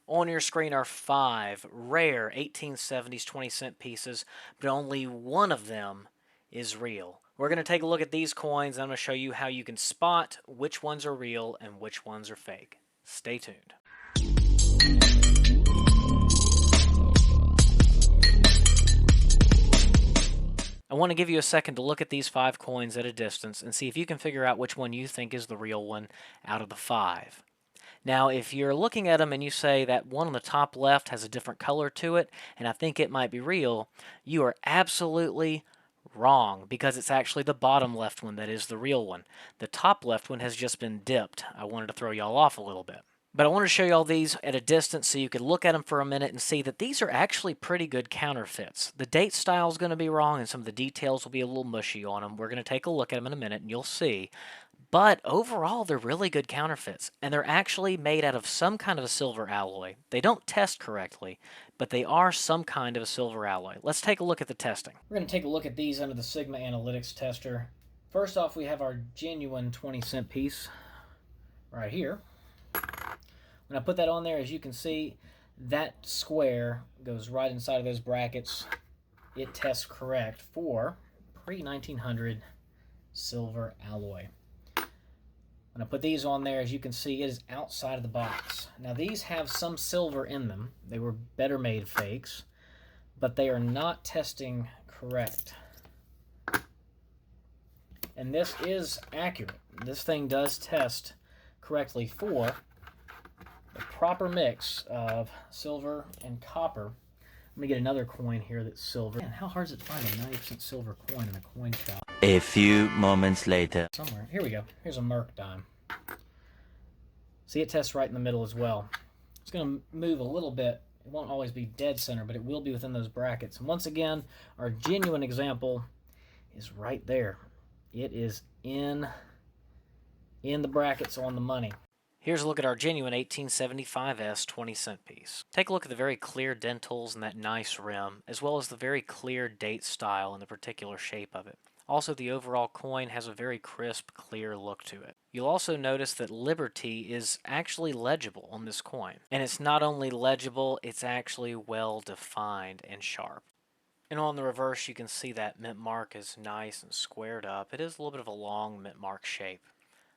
On your screen are 5 rare 1870s 20-cent pieces, but only one of them is real. We're going to take a look at these coins, and I'm going to show you how you can spot which ones are real and which ones are fake. Stay tuned. I want to give you a second to look at these 5 coins at a distance and see if you can figure out which one you think is the real one out of the 5. Now, if you're looking at them and you say that one on the top left has a different color to it, and I think it might be real, you are absolutely wrong, because it's actually the bottom left one that is the real one. The top left one has just been dipped. I wanted to throw y'all off a little bit. But I want to show you all these at a distance so you could look at them for a minute and see that these are actually pretty good counterfeits. The date style is going to be wrong and some of the details will be a little mushy on them. We're going to take a look at them in a minute and you'll see. But overall, they're really good counterfeits, and they're actually made out of some kind of a silver alloy. They don't test correctly, but they are some kind of a silver alloy. Let's take a look at the testing. We're going to take a look at these under the Sigma Analytics tester. First off, we have our genuine 20-cent piece right here. When I put that on there, as you can see, that square goes right inside of those brackets. It tests correct for pre-1900 silver alloy. When I put these on there, as you can see, it is outside of the box. Now, these have some silver in them. They were better made fakes, but they are not testing correct. And this is accurate. This thing does test correctly for the proper mix of silver and copper. Let me get another coin here that's silver. Man, how hard is it to find a 90% silver coin in a coin shop? A few moments later. Somewhere. Here we go. Here's a Merc dime. See, it tests right in the middle as well. It's going to move a little bit. It won't always be dead center, but it will be within those brackets. And once again, our genuine example is right there. It is in the brackets on the money. Here's a look at our genuine 1875S 20-cent piece. Take a look at the very clear dentals and that nice rim, as well as the very clear date style and the particular shape of it. Also, the overall coin has a very crisp, clear look to it. You'll also notice that Liberty is actually legible on this coin. And it's not only legible, it's actually well defined and sharp. And on the reverse, you can see that mint mark is nice and squared up. It is a little bit of a long mint mark shape.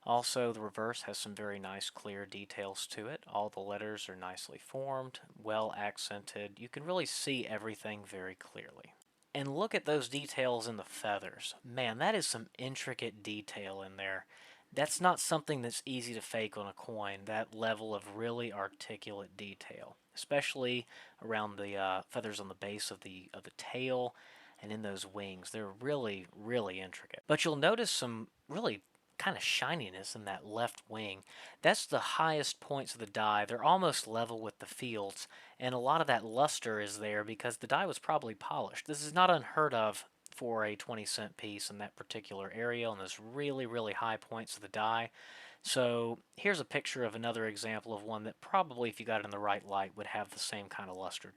Also, the reverse has some very nice clear details to it. All the letters are nicely formed, well accented. You can really see everything very clearly. And look at those details in the feathers. Man, that is some intricate detail in there. That's not something that's easy to fake on a coin, that level of really articulate detail, especially around the feathers on the base of the tail and in those wings. They're really, really intricate. But you'll notice some really kind of shininess in that left wing. That's the highest points of the die. They're almost level with the fields, and a lot of that luster is there because the die was probably polished. This is not unheard of for a 20-cent piece in that particular area on those really, really high points of the die. So here's a picture of another example of one that probably, if you got it in the right light, would have the same kind of luster.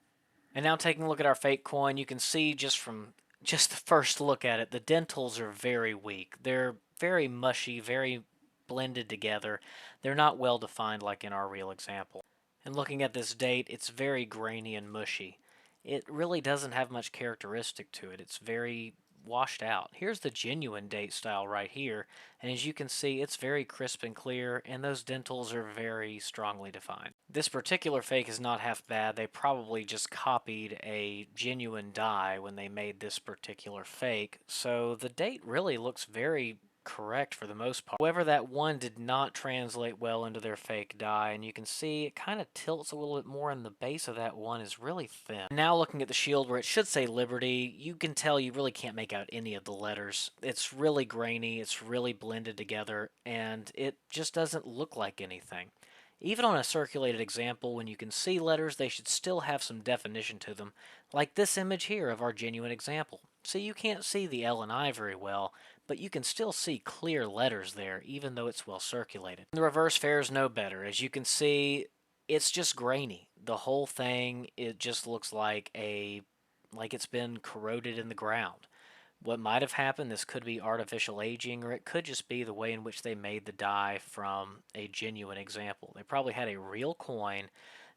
And now taking a look at our fake coin, you can see just from just the first look at it, the dentals are very weak. They're very mushy, very blended together. They're not well defined like in our real example. And looking at this date, it's very grainy and mushy. It really doesn't have much characteristic to it. It's very washed out. Here's the genuine date style right here, and as you can see, it's very crisp and clear, and those dentals are very strongly defined. This particular fake is not half bad. They probably just copied a genuine die when they made this particular fake, so the date really looks very correct for the most part. However, that one did not translate well into their fake die, and you can see it kind of tilts a little bit more, and the base of that one is really thin. Now looking at the shield where it should say Liberty, you can tell you really can't make out any of the letters. It's really grainy, it's really blended together, and it just doesn't look like anything. Even on a circulated example, when you can see letters, they should still have some definition to them, like this image here of our genuine example. See, you can't see the L and I very well, but you can still see clear letters there, even though it's well circulated. The reverse fares no better. As you can see, it's just grainy. The whole thing, it just looks like it's been corroded in the ground. What might have happened, this could be artificial aging, or it could just be the way in which they made the die from a genuine example. They probably had a real coin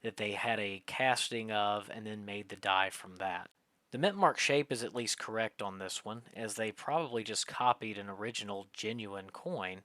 that they had a casting of and then made the die from that. The mint mark shape is at least correct on this one, as they probably just copied an original genuine coin,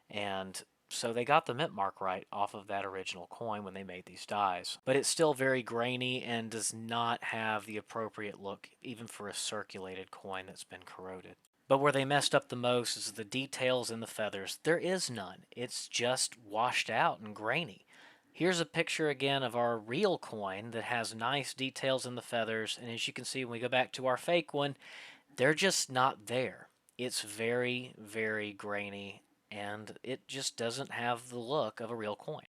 and so they got the mint mark right off of that original coin when they made these dies. But it's still very grainy and does not have the appropriate look even for a circulated coin that's been corroded. But where they messed up the most is the details in the feathers. There is none. It's just washed out and grainy. Here's a picture again of our real coin that has nice details in the feathers, and as you can see when we go back to our fake one, they're just not there. It's very, very grainy, and it just doesn't have the look of a real coin.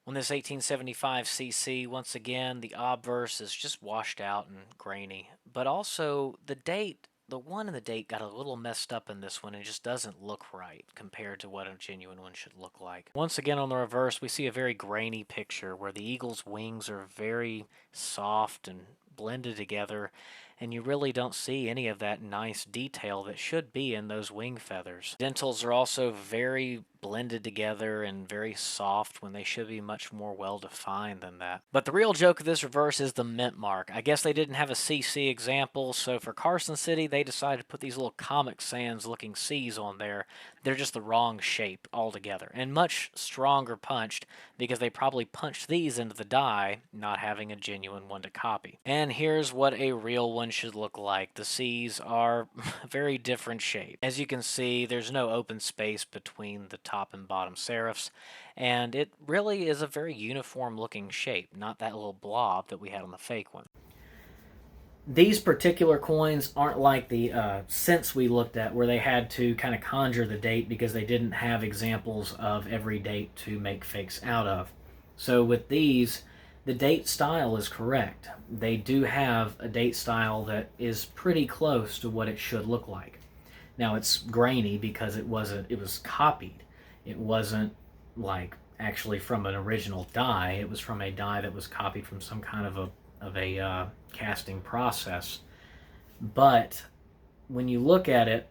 On this 1875 CC, once again, the obverse is just washed out and grainy, but also the date, the one in the date got a little messed up in this one and just doesn't look right compared to what a genuine one should look like. Once again on the reverse, we see a very grainy picture where the eagle's wings are very soft and blended together, and you really don't see any of that nice detail that should be in those wing feathers. Dentals are also very blended together and very soft when they should be much more well defined than that. But the real joke of this reverse is the mint mark. I guess they didn't have a CC example, so for Carson City they decided to put these little Comic Sans looking C's on there. They're just the wrong shape altogether, and much stronger punched because they probably punched these into the die, not having a genuine one to copy. And here's what a real one should look like. The C's are a very different shape. As you can see, there's no open space between the top and bottom serifs, and it really is a very uniform looking shape, not that little blob that we had on the fake one. These particular coins aren't like the cents we looked at where they had to kind of conjure the date because they didn't have examples of every date to make fakes out of. So with these, the date style is correct. They do have a date style that is pretty close to what it should look like. Now it's grainy because it was copied. It wasn't like actually from an original die. It was from a die that was copied from some kind of a casting process. But when you look at it,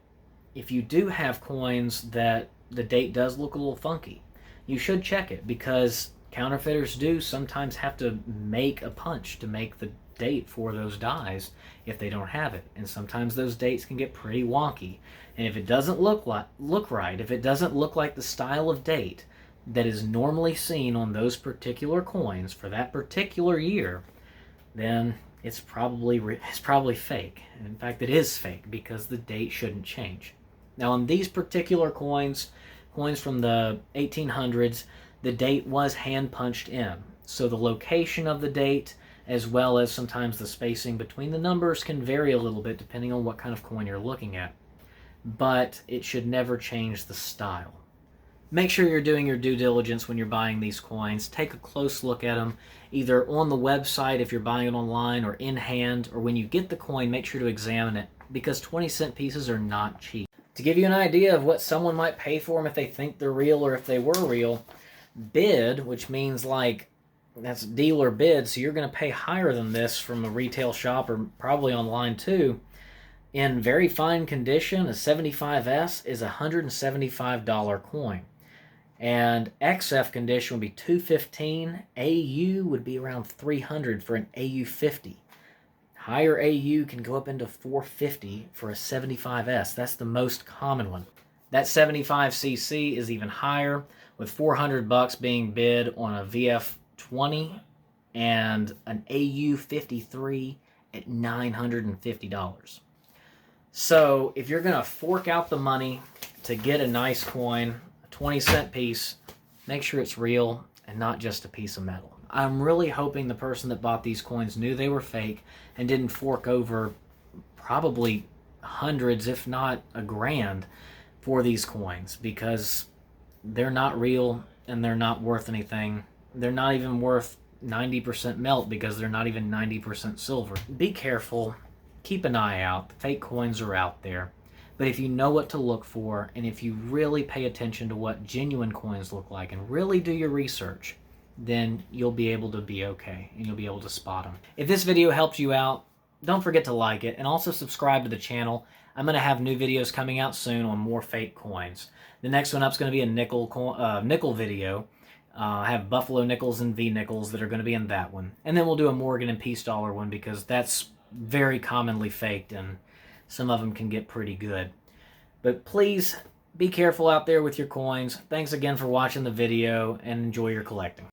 if you do have coins that the date does look a little funky, you should check it, because counterfeiters do sometimes have to make a punch to make the date for those dies if they don't have it, and sometimes those dates can get pretty wonky. And if it doesn't look right, if it doesn't look like the style of date that is normally seen on those particular coins for that particular year, then it's probably fake. In fact, it is fake because the date shouldn't change. Now, on these particular coins from the 1800s, the date was hand punched in. So the location of the date, as well as sometimes the spacing between the numbers, can vary a little bit depending on what kind of coin you're looking at. But it should never change the style. Make sure you're doing your due diligence when you're buying these coins. Take a close look at them, either on the website if you're buying it online, or in hand, or when you get the coin, make sure to examine it, because 20-cent pieces are not cheap. To give you an idea of what someone might pay for them if they think they're real or if they were real, bid, which means like that's dealer bid, so you're going to pay higher than this from a retail shop or probably online too. In very fine condition, a 75S is a $175 coin. And XF condition would be $215. AU would be around $300 for an AU50. Higher AU can go up into $450 for a 75S. That's the most common one. That 75cc is even higher, with $400 being bid on a VF20 and an AU53 at $950. So if you're going to fork out the money to get a nice coin, 20-cent piece, make sure it's real and not just a piece of metal. I'm really hoping the person that bought these coins knew they were fake and didn't fork over probably hundreds, if not $1,000, for these coins, because they're not real and they're not worth anything. They're not even worth 90% melt because they're not even 90% silver. Be careful. Keep an eye out. Fake coins are out there. But if you know what to look for, and if you really pay attention to what genuine coins look like and really do your research, then you'll be able to be okay, and you'll be able to spot them. If this video helped you out, don't forget to like it, and also subscribe to the channel. I'm going to have new videos coming out soon on more fake coins. The next one up is going to be a nickel video. I have Buffalo nickels and V nickels that are going to be in that one. And then we'll do a Morgan and Peace dollar one because that's very commonly faked and some of them can get pretty good. But please be careful out there with your coins. Thanks again for watching the video and enjoy your collecting.